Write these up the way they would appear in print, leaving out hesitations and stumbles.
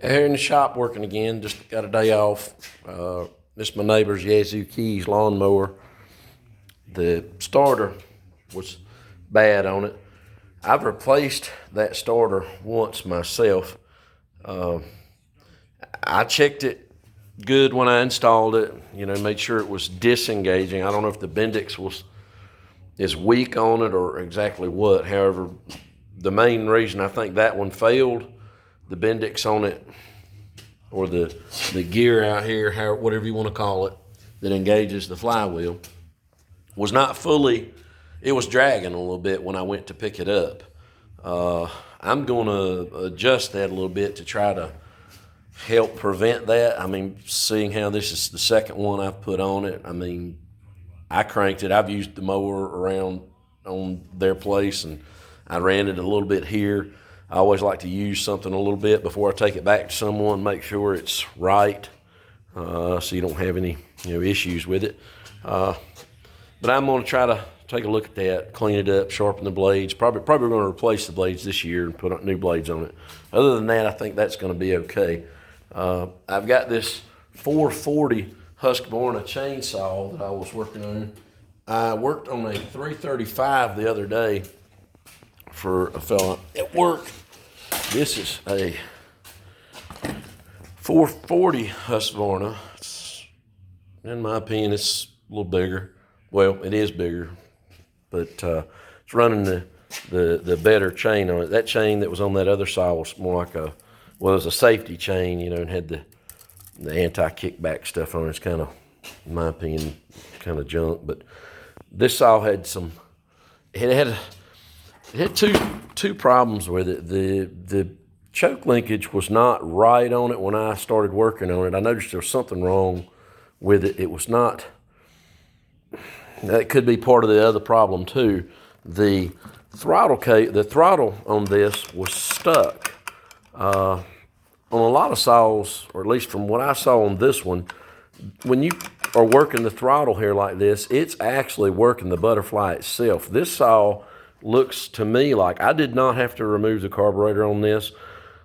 Here in the shop working again, just got a day off. This is my neighbor's Yazoo Keys lawnmower. The starter was bad on it. I've replaced that starter once myself. I checked it good when I installed it, made sure it was disengaging. I don't know if the Bendix is weak on it or exactly what. However, the main reason I think that one failed, the Bendix on it, or the gear out here, whatever you want to call it, that engages the flywheel, was not fully, it was dragging a little bit when I went to pick it up. I'm going to adjust that a little bit to try to help prevent that. I mean, seeing how this is the second one I've put on it, I mean, I cranked it. I've used the mower around on their place, and I ran it a little bit here. I always like to use something a little bit before I take it back to someone, make sure it's right, so you don't have any issues with it. But I'm going to try to take a look at that, clean it up, sharpen the blades. Probably going to replace the blades this year and put new blades on it. Other than that, I think that's going to be okay. I've got this 440 Husqvarna chainsaw that I was working on. I worked on a 335 the other day for a fella at work. This is a 440 Husqvarna. In my opinion, it's a little bigger. Well, it is bigger, but it's running the better chain on it. That chain that was on that other saw was more like it was a safety chain, and had the anti-kickback stuff on it. It's kind of, in my opinion, kind of junk. But this saw had it had two problems with it. The choke linkage was not right on it when I started working on it. I noticed there was something wrong with it. It was not. That could be part of the other problem too. The throttle on this was stuck. On a lot of saws, or at least from what I saw on this one, when you are working the throttle here like this, it's actually working the butterfly itself. This saw looks to me like I did not have to remove the carburetor on this,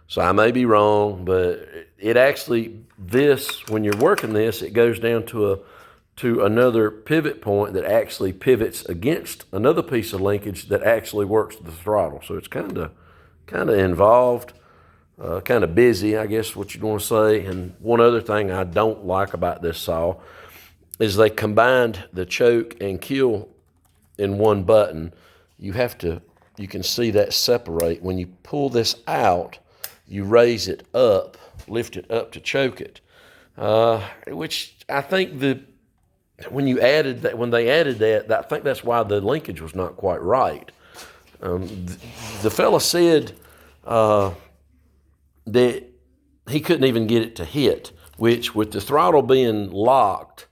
so I may be wrong, but it actually, when you're working this, it goes down to another pivot point that actually pivots against another piece of linkage that actually works the throttle. So it's kind of involved, kind of busy, I guess what you'd want to say. And one other thing I don't like about this saw is they combined the choke and kill in one button. You can see that separate. When you pull this out, you raise it up, lift it up to choke it, which I think when they added that, I think that's why the linkage was not quite right. The fella said that he couldn't even get it to hit, which with the throttle being locked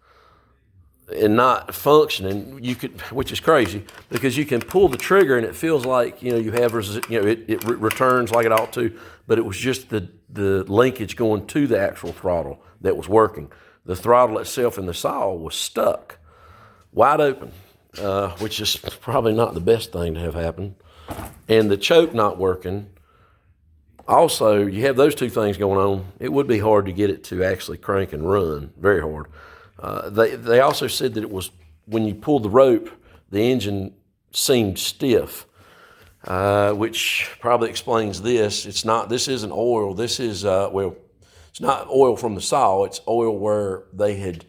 and not functioning, which is crazy, because you can pull the trigger and it feels like you have it returns like it ought to, but it was just the linkage going to the actual throttle that was working. The throttle itself in the saw was stuck, wide open, which is probably not the best thing to have happen. And the choke not working. Also, you have those two things going on. It would be hard to get it to actually crank and run, very hard. They also said that it was, when you pulled the rope, the engine seemed stiff, which probably explains this. This isn't oil. This is, it's not oil from the saw. It's oil where they had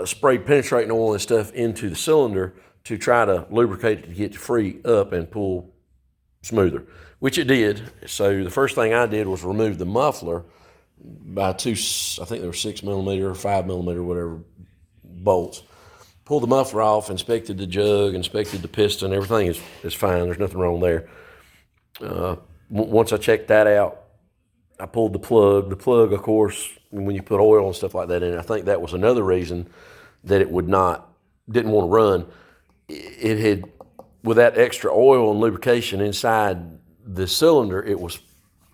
sprayed penetrating oil and stuff into the cylinder to try to lubricate it to get it free up and pull smoother, which it did. So the first thing I did was remove the muffler by I think they were 6 millimeter or 5 millimeter, whatever, bolts. Pulled the muffler off, inspected the jug, inspected the piston. Everything is fine. There's nothing wrong there. Once I checked that out, I pulled the plug. The plug, of course, when you put oil and stuff like that in, I think that was another reason that it didn't want to run. It had, with that extra oil and lubrication inside the cylinder, it was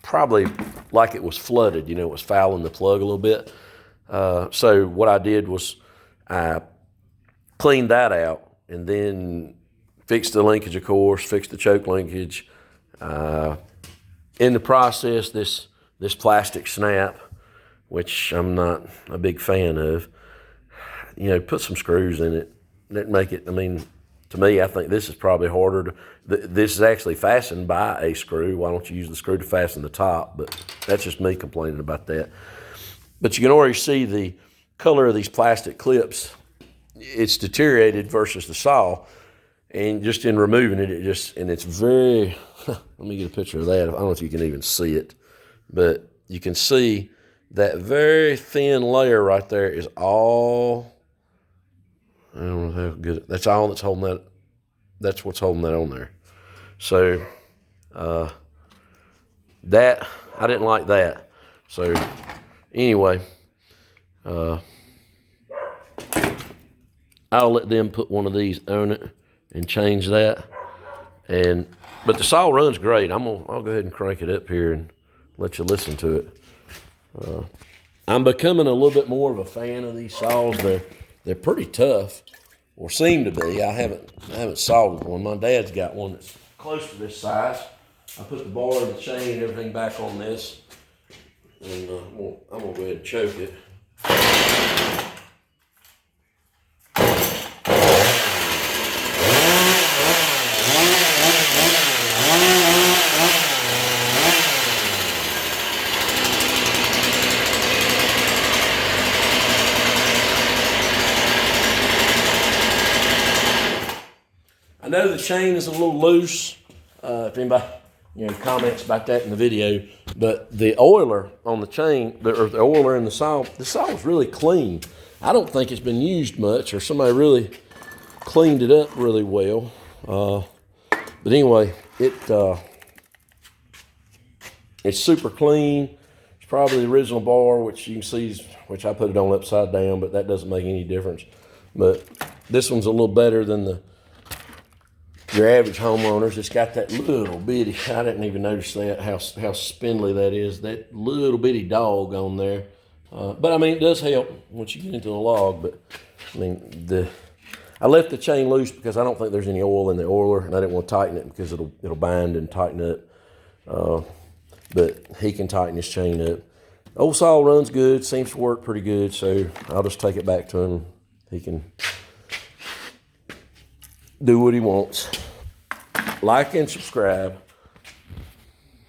probably like it was flooded. It was fouling the plug a little bit. So what I did was I cleaned that out and then fixed the linkage, of course, fixed the choke linkage. In the process, this this plastic snap, which I'm not a big fan of, you know, put some screws in it. That make it, I mean, to me, I think this is probably harder. This is actually fastened by a screw. Why don't you use the screw to fasten the top? But that's just me complaining about that. But you can already see the color of these plastic clips. It's deteriorated versus the saw. And just in removing it, and it's very, let me get a picture of that. I don't know if you can even see it, but you can see that very thin layer right there is all, I don't know how good, that's all that's holding that, that's what's holding that on there. So, that, I didn't like that. So, anyway, I'll let them put one of these on it and change that. But the saw runs great. I'll go ahead and crank it up here and let you listen to it. I'm becoming a little bit more of a fan of these saws. They're pretty tough, or seem to be. I haven't sawed with one. My dad's got one that's close to this size. I put the bar and the chain and everything back on this, and I'm gonna go ahead and choke it. I know the chain is a little loose. If anybody comments about that in the video, but the oiler on the chain, or the oiler in the saw is really clean. I don't think it's been used much, or somebody really cleaned it up really well. But anyway, it's super clean. It's probably the original bar, which you can see, which I put it on upside down, but that doesn't make any difference. But this one's a little better than your average homeowners. It's got that little bitty, I didn't even notice that, how spindly that is, that little bitty dog on there. But I mean, it does help once you get into the log. But I mean, I left the chain loose because I don't think there's any oil in the oiler, and I didn't want to tighten it because it'll bind and tighten up. But he can tighten his chain up. Old saw runs good, seems to work pretty good, so I'll just take it back to him. He can do what he wants. Like and subscribe.